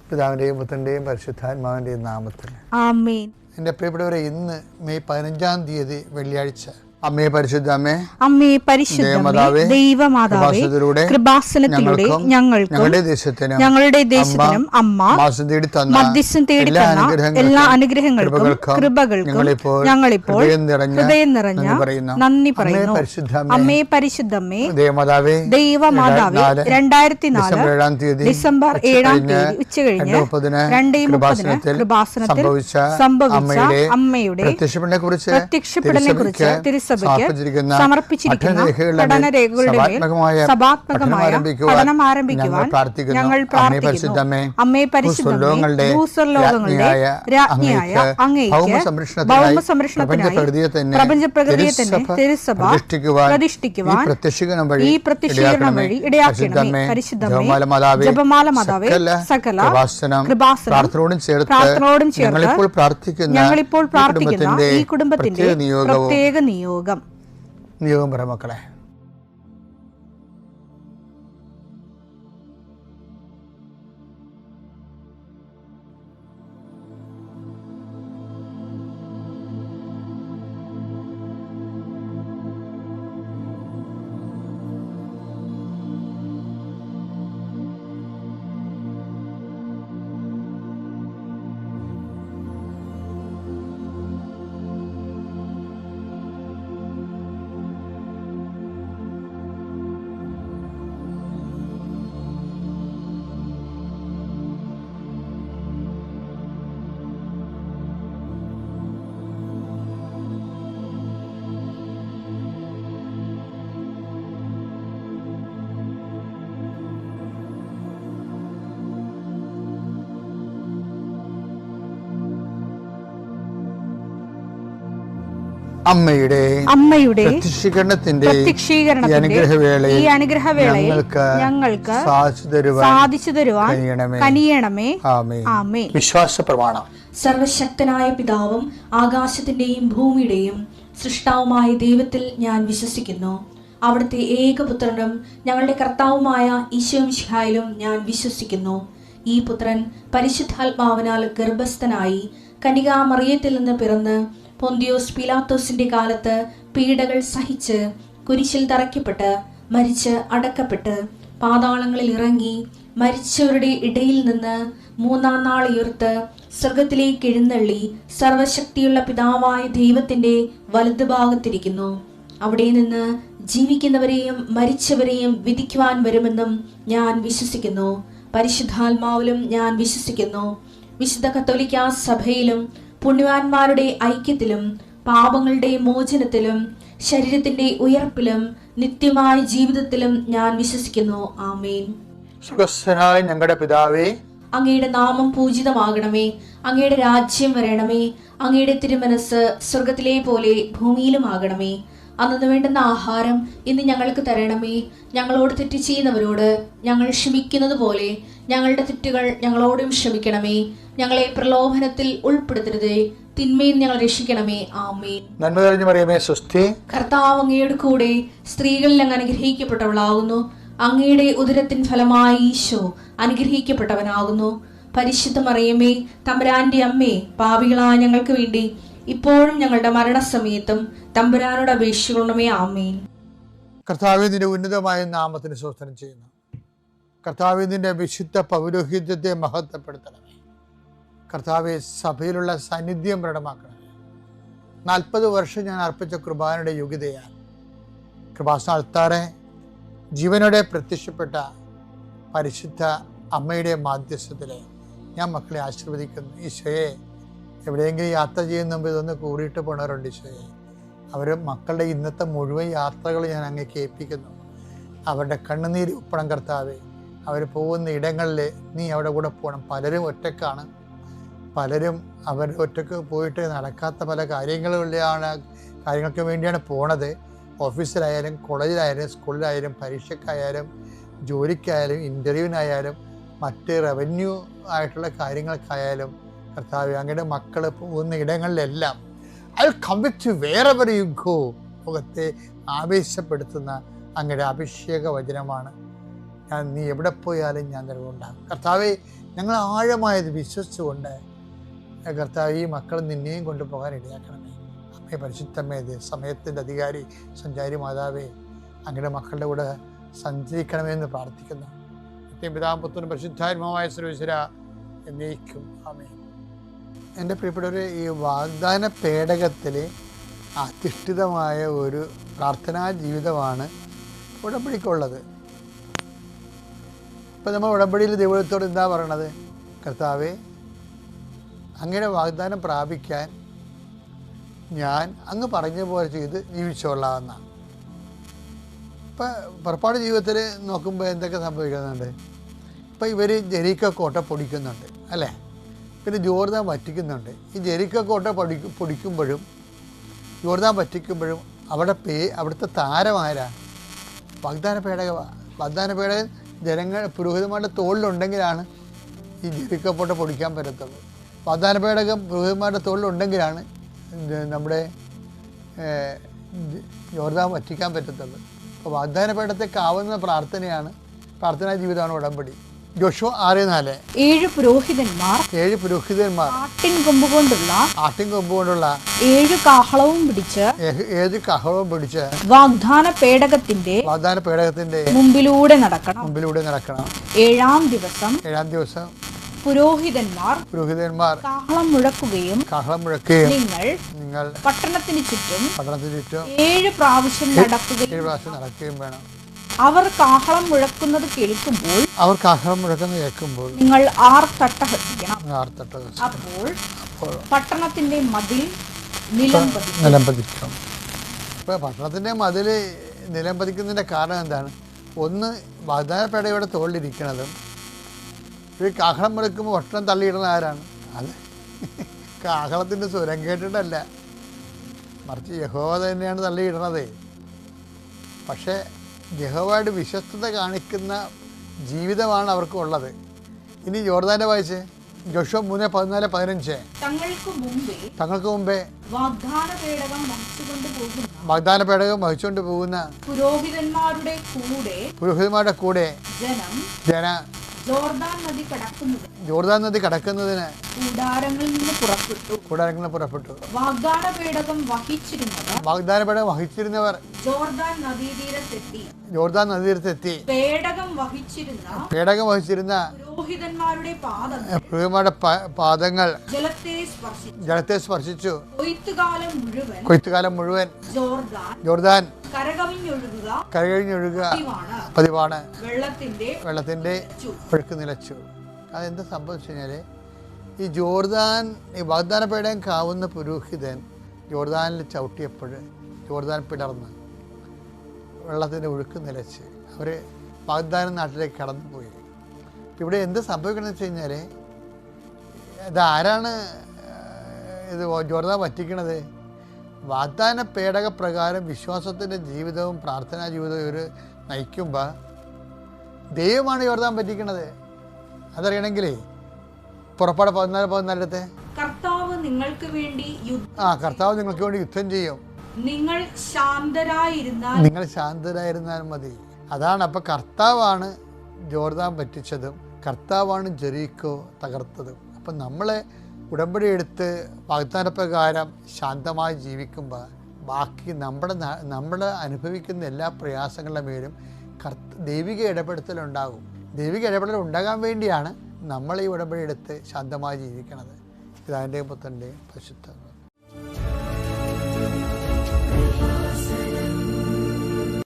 പിതാവിൻ്റെയും പുത്രൻ്റെയും പരിശുദ്ധാത്മാവിൻ്റെയും നാമത്തിൽ ആമേൻ. എൻ്റെ പ്രിയപ്പെട്ടവരെ, ഇന്ന് മെയ് 15 വെള്ളിയാഴ്ച. അമ്മേ പരിശുദ്ധ അമ്മേ, അമ്മേ പരിശുദ്ധമേ, ദൈവമാതാവേ, കൃപാസനത്തിലൂടെ ഞങ്ങൾക്കും ഞങ്ങളുടെ ദേശത്തിനും അമ്മ മധ്യസ്ഥം തേടി തന്ന എല്ലാ അനുഗ്രഹങ്ങൾക്കും കൃപകൾക്കും ഞങ്ങളിപ്പോൾ ഹൃദയം നിറഞ്ഞ നന്ദി പറയുന്നു. അമ്മേ പരിശുദ്ധമേ, ദൈവമാതാവേ, 2004 ഡിസംബർ 7 ഉച്ചകഴിഞ്ഞ് 2:30 കൃപാസനത്തിൽ സംഭവിച്ച അമ്മയുടെ പ്രത്യക്ഷപ്പെടലിനെ കുറിച്ച് സമർപ്പിച്ചിരിക്കുന്ന പഠനരേഖകളുടെ മേൽ സഭാത്മകമായ പഠനം ആരംഭിക്കുവാൻ ഞങ്ങൾ പ്രാർത്ഥിക്കുന്നു. അമ്മേ പരിശുദ്ധമേ, ഭൂസ്വർലോകങ്ങളുടെ രാജ്ഞിയായ അങ്ങേയ്ക്ക് ഭൗമസംരക്ഷണത്തിനായി പ്രപഞ്ചപ്രകൃതിയെ തന്നെ തിരുസഭ പ്രതിഷ്ഠിക്കുവാൻ ഈ പ്രത്യക്ഷീകരണം വഴി ഇടയാക്കണമേ. പരിശുദ്ധമേ, ജപമാല മാതാവേ, സകല കൃപാസനം പ്രാർത്ഥനയോടും ചേർത്ത് ഞങ്ങളിപ്പോൾ പ്രാർത്ഥിക്കുന്ന ഈ കുടുംബത്തിന്റെ പ്രത്യേക നിയോഗം പറ മക്കളെ. അമ്മയുടെ പ്രത്യക്ഷീകരണത്തിന്റെ ഈ അനുഗ്രഹവേളയിൽ ഞങ്ങൾക്ക് സാധിച്ചു തരുവാൻ കനിയണമേ. ആമേൻ. വിശ്വാസ പ്രമാണം. സർവശക്തനായ പിതാവും ആകാശത്തിന്റെയും ഭൂമിയുടെയും സൃഷ്ടാവുമായ ദൈവത്തിൽ ഞാൻ വിശ്വസിക്കുന്നു. അവിടുത്തെ ഏകപുത്രനും ഞങ്ങളുടെ കർത്താവുമായ ഈശോ മിശിഹായിലും ഞാൻ വിശ്വസിക്കുന്നു. ഈ പുത്രൻ പരിശുദ്ധാത്മാവിനാൽ ഗർഭസ്ഥനായി കന്യകാമറിയത്തിൽ നിന്ന് പിറന്ന് പൊന്തിയോസ് പീലാത്തോസിന്റെ കാലത്ത് പീഡകൾ സഹിച്ച് കുരിശിൽ തറയ്ക്കപ്പെട്ട് മരിച്ച് അടക്കപ്പെട്ട് പാതാളങ്ങളിൽ ഇറങ്ങി മരിച്ചവരുടെ ഇടയിൽ നിന്ന് 3-ാം നാൾ ഉയർത്ത് സ്വർഗത്തിലേക്ക് എഴുന്നള്ളി സർവശക്തിയുള്ള പിതാവായ ദൈവത്തിന്റെ വലതുഭാഗത്തിരിക്കുന്നു. അവിടെ നിന്ന് ജീവിക്കുന്നവരെയും മരിച്ചവരെയും വിധിക്കുവാൻ വരുമെന്നും ഞാൻ വിശ്വസിക്കുന്നു. പരിശുദ്ധാത്മാവിലും ഞാൻ വിശ്വസിക്കുന്നു. വിശുദ്ധ കത്തോലിക്കാ സഭയിലും പുണ്യവാന്മാരുടെ ഐക്യത്തിലും പാപങ്ങളുടെ മോചനത്തിലും ശരീരത്തിന്റെ ഉയർപ്പിലും നിത്യമായ ജീവിതത്തിലും ഞാൻ വിശ്വസിക്കുന്നു. ആമേൻ. സുഖസ്ഥനായ ഞങ്ങളുടെ പിതാവേ, അങ്ങയുടെ നാമം പൂജിതമാകണമേ. അങ്ങയുടെ രാജ്യം വരണമേ. അങ്ങയുടെ തിരുമനസ് സ്വർഗത്തിലെ പോലെ ഭൂമിയിലും ആകണമേ. അന്നു വേണ്ടുന്ന ആഹാരം ഇന്ന് ഞങ്ങൾക്ക് തരണമേ. ഞങ്ങളോട് തെറ്റ് ചെയ്യുന്നവരോട് ഞങ്ങൾ ക്ഷമിക്കുന്നത് പോലെ ഞങ്ങളുടെ തെറ്റുകൾ ഞങ്ങളോടും ക്ഷമിക്കണമേ. ഞങ്ങളെ പ്രലോഭനത്തിൽ ഉൾപ്പെടുത്തരുതേ, തിന്മയിൽ ഞങ്ങൾ രക്ഷിക്കണമേ. ആമേൻ. നന്മ നിറഞ്ഞ മറിയമേ, സ്വസ്തി. കർത്താവ് അങ്ങയുടെ കൂടെ സ്ത്രീകളിൽ അങ്ങ് അനുഗ്രഹിക്കപ്പെട്ടവളാകുന്നു. അങ്ങയുടെ ഉദരത്തിൻ ഫലമായി ഈശോ അനുഗ്രഹിക്കപ്പെട്ടവനാകുന്നു. പരിശുദ്ധ മറിയമേ, തമ്പുരാന്റെ അമ്മേ, പാപികളായ ഞങ്ങൾക്ക് വേണ്ടി ഇപ്പോഴും ഞങ്ങളുടെ മരണസമയത്തും തമ്പുരാനോട് അപേക്ഷിക്കണമേ. ആമേൻ. കർത്താവേ, നിന്റെ ഉന്നതമായ നാമത്തിന് സ്തോത്രം ചെയ്യുന്നു. കർത്താവേ, നിന്റെ വിശുദ്ധ പൗരോഹിത്യത്തെ മഹത്വപ്പെടുത്തണമേ. കർത്താവെ, സഭയിലുള്ള സാന്നിധ്യം പ്രകടമാക്കണമേ. 40 വർഷം ഞാൻ അർപ്പിച്ച കൃപാനയുടെ യോഗ്യതയാൽ കൃപാസ്ഥാനത്താറെ ജീവനോടെ പ്രത്യക്ഷപ്പെട്ട പരിശുദ്ധ അമ്മയുടെ മാധ്യസ്ഥത്തിലെ ഞാൻ മക്കളെ ആശീർവദിക്കുന്നു. ഈശോയെ, എവിടെയെങ്കിലും യാത്ര ചെയ്യുന്ന മുമ്പ് ഇതൊന്ന് കൂടിയിട്ട് പോണവരുണ്ട്. ഈശോയെ, അവർ മക്കളുടെ ഇന്നത്തെ മുഴുവൻ യാത്രകൾ ഞാൻ അങ്ങേക്ക് ഏൽപ്പിക്കുന്നു. അവരുടെ കണ്ണുനീര് ഉപ്പണം കർത്താവെ. അവർ പോകുന്ന ഇടങ്ങളിൽ നീ അവിടെ കൂടെ പോകണം. പലരും ഒറ്റക്കാണ്. പലരും അവർ ഒറ്റക്ക് പോയിട്ട് നടക്കാത്ത പല കാര്യങ്ങൾക്ക് വേണ്ടിയാണ് പോണത്. ഓഫീസിലായാലും കോളേജിലായാലും സ്കൂളിലായാലും പരീക്ഷയ്ക്കായാലും ജോലിക്കായാലും ഇൻ്റർവ്യൂവിനായാലും മറ്റ് റവന്യൂ ആയിട്ടുള്ള കാര്യങ്ങൾക്കായാലും കർത്താവ് അങ്ങയുടെ മക്കൾ പോകുന്ന ഇടങ്ങളിലെല്ലാം I will come with you wherever you go മുഖത്തെ ആവേശപ്പെടുത്തുന്ന അങ്ങയുടെ അഭിഷേക വചനമാണ്. നീ എവിടെ പോയാലും ഞാൻ നിലവുണ്ടാകും. കർത്താവെ, ഞങ്ങൾ ആഴമായത് വിശ്വസിച്ചുകൊണ്ട് കർത്താവ് ഈ മക്കൾ നിന്നെയും കൊണ്ടുപോകാൻ ഇടയാക്കണമേ. അമ്മേ പരിശുദ്ധമേ, സമയത്തിൻ്റെ അധികാരി സഞ്ചാരി മാതാവേ, അങ്ങയുടെ മക്കളുടെ കൂടെ സഞ്ചരിക്കണമെന്ന് പ്രാർത്ഥിക്കുന്നു. പിതാവും പുത്രനും പരിശുദ്ധാത്മാവായ സർവ്വേശ്വര എന്നേക്കും ആമേൻ. എൻ്റെ പ്രിയപ്പെട്ടവരെ, ഈ വാഗ്ദാന പേടകത്തിൽ അധിഷ്ഠിതമായ ഒരു പ്രാർത്ഥനാ ജീവിതമാണ് ഉടമ്പടിക്കുള്ളത്. ഇപ്പം നമ്മൾ ഉടമ്പടിയിൽ ദൈവത്തോട് എന്താ പറയണത്? കർത്താവേ, അങ്ങയുടെ വാഗ്ദാനം പ്രാപിക്കാൻ ഞാൻ അങ്ങ് പറഞ്ഞ പോലെ ചെയ്ത് ജീവിച്ചോളാമെന്നാണ്. ഇപ്പം പുറപ്പാട് ജീവിതത്തിൽ നോക്കുമ്പോൾ എന്തൊക്കെ സംഭവിക്കുന്നുണ്ട്? ഇപ്പം ഇവർ ജെറിക്കോ കോട്ട പൊടിക്കുന്നുണ്ട് അല്ലേ? പിന്നെ ജോർദാൻ വറ്റിക്കുന്നുണ്ട്. ഈ ജെറിക്കോ കോട്ട പൊടിക്കുമ്പോഴും ജോർദാൻ വറ്റിക്കുമ്പോഴും അവിടുത്തെ താരമാരാ? വാഗ്ദാന പേടകമാണ്. വാഗ്ദാന പേടകം പുരോഹിതന്മാരുടെ തോളിലുണ്ടെങ്കിലാണ് ഈ ജെറിക്കോ കോട്ട പൊടിക്കാൻ പറ്റത്തുള്ളൂ. വാഗ്ദാന പേടകം പുരോഹിതന്മാരുടെ തോളിലുണ്ടെങ്കിലാണ് നമ്മുടെ ജോർദാൻ വറ്റിക്കാൻ പറ്റത്തുള്ളൂ. അപ്പോൾ വാഗ്ദാന പേടകത്തേക്ക് ആവുന്ന പ്രാർത്ഥനാ ജീവിതമാണ് ഉടമ്പടി. ജോഷുവ 6:4. 7 പുരോഹിതന്മാർ ആട്ടിൻ കൊമ്പ് കൊണ്ടുള്ള 7 കാഹളവും പിടിച്ച് വാഗ്ദാന പേടകത്തിന്റെ മുമ്പിലൂടെ നടക്കണം. 7-ാം ദിവസം പുരോഹിതന്മാർ കാഹളം മുഴക്കുകയും നിങ്ങൾ പട്ടണത്തിന് ചുറ്റും 7 പ്രാവശ്യം നടക്കുകയും വേണം. അവർ കാഹളം മുഴക്കുന്നത് കേൾക്കുമ്പോൾ നിങ്ങൾ ആർത്തട്ടഹസിക്കണം. അപ്പോൾ പട്ടണത്തിന്റെ മതിൽ നിലംപതിക്കും. ഇപ്പോൾ പട്ടണത്തിന്റെ മതിൽ നിലംപതിക്കുന്നതിന്റെ കാരണം എന്താണ്? ഒന്ന്, വാഗ്ദാന പേടകയുടെ തോളിലിരിക്കുന്നതും ഈ കാഹളം മുഴക്കുമ്പോൾ പട്ടണം തള്ളിയിടുന്ന ആരാണ്? അത് കാഹളത്തിന്റെ സ്വരം കേട്ടിട്ടല്ല, മറിച്ച് യഹോവ തന്നെയാണ് തള്ളിയിടണത്. പക്ഷേ യഹോവയുടെ വിശ്വസ്തത കാണിക്കുന്ന ജീവിതമാണ് അവർക്കുള്ളത്. ഇനി ജോർദാന്റെ വായിച്ച് ജോഷുവ 3:14-15. തങ്ങൾക്ക് മുമ്പേ വാഗ്ദാന പേടകം വഹിച്ചുകൊണ്ട് പോകുന്ന പുരോഹിതന്മാരുടെ കൂടെ ജോർദാൻ നദി കടക്കുന്നതിന് കൂടാരങ്ങളിൽ നിന്ന് പുറപ്പെട്ടു. വാഗ്ദാന പേടകം വഹിച്ചിരുന്നവർ ജോർദാൻ നദീതീരത്തെത്തി. പേടകം വഹിച്ചിരുന്ന പുരോഹിതന്മാരുടെ പാദങ്ങൾ ജലത്തെ സ്പർശിച്ചു. കൊയ്ത്തുകാലം മുഴുവൻ ജോർദാൻ കരകവിഞ്ഞൊഴുകുക പതിവാണ്. വെള്ളത്തിന്റെ ഒഴുക്ക് നിലച്ചു. അതെന്താ സംഭവിച്ചു കഴിഞ്ഞാൽ, ഈ വാഗ്ദാന പേടകം കാവുന്ന പുരോഹിതൻ ജോർദാനിൽ ചവിട്ടിയപ്പോൾ ജോർദാൻ പിളർന്ന് വെള്ളത്തിൻ്റെ ഒഴുക്ക് നിലച്ച് അവർ വാഗ്ദാന നാട്ടിലേക്ക് കടന്നുപോയി. ഇവിടെ എന്ത് സംഭവിക്കണമെന്ന് വെച്ച് കഴിഞ്ഞാൽ, ഇതാരാണ് ഇത് ജോർദാൻ വറ്റിക്കണത്? വാഗ്ദാന പേടക പ്രകാരം വിശ്വാസത്തിൻ്റെ ജീവിതവും പ്രാർത്ഥനാ ജീവിതവും ഇവർ നയിക്കുമ്പോൾ ദൈവമാണ് ജോർദാൻ പറ്റിക്കണത്. അതറിയണമെങ്കിലേ പുറപ്പാട് 14:14 കർത്താവ് നിങ്ങൾക്ക് വേണ്ടി യുദ്ധം ചെയ്യും. നിങ്ങൾ ശാന്തരായിരുന്നാൽ മതി. അതാണ്. അപ്പം കർത്താവാണ് ജോർദാൻ പറ്റിച്ചതും കർത്താവാണ് ജെറിക്കോ തകർത്തതും. അപ്പം നമ്മളെ ഉടമ്പടി എടുത്ത് വാഗ്ദാന പ്രകാരം ശാന്തമായി ജീവിക്കുമ്പോൾ ബാക്കി നമ്മുടെ അനുഭവിക്കുന്ന എല്ലാ പ്രയാസങ്ങളുടെ മേലും ദൈവിക ഇടപെടലുണ്ടാകും. ദൈവിക ഇടപെടൽ ഉണ്ടാകാൻ വേണ്ടിയാണ് നമ്മൾ ഈ ഉടമ്പടി എടുത്ത് ശാന്തമായി ജീവിക്കുന്നത്. പിതാവിൻ്റെയും പുത്രൻ്റെയും പരിശുദ്ധ